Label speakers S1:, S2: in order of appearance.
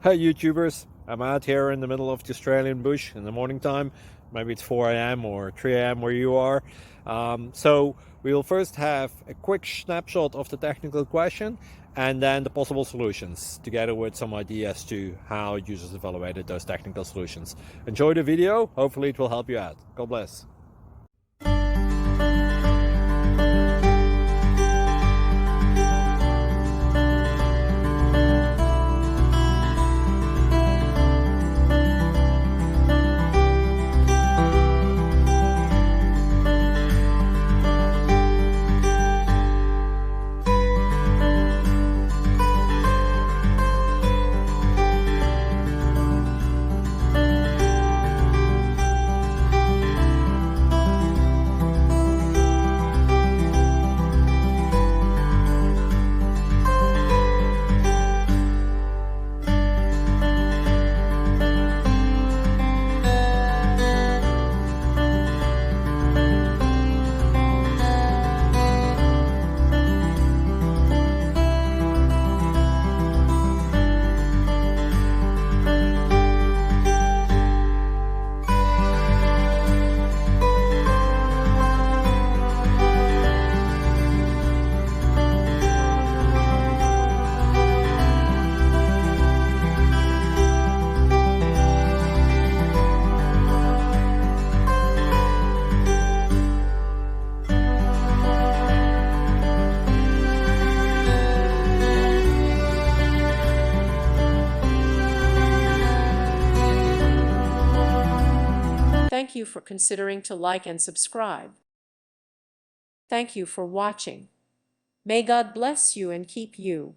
S1: Hey YouTubers, I'm out here in the middle of the Australian bush in the morning time. Maybe it's 4 a.m. or 3 a.m. where you are. So we will first have a quick snapshot of the technical question and then the possible solutions, together with some ideas to how users evaluated those technical solutions. Enjoy the video, hopefully it will help you out. God bless.
S2: Thank you for considering to like and subscribe. Thank you for watching. May God bless you and keep you.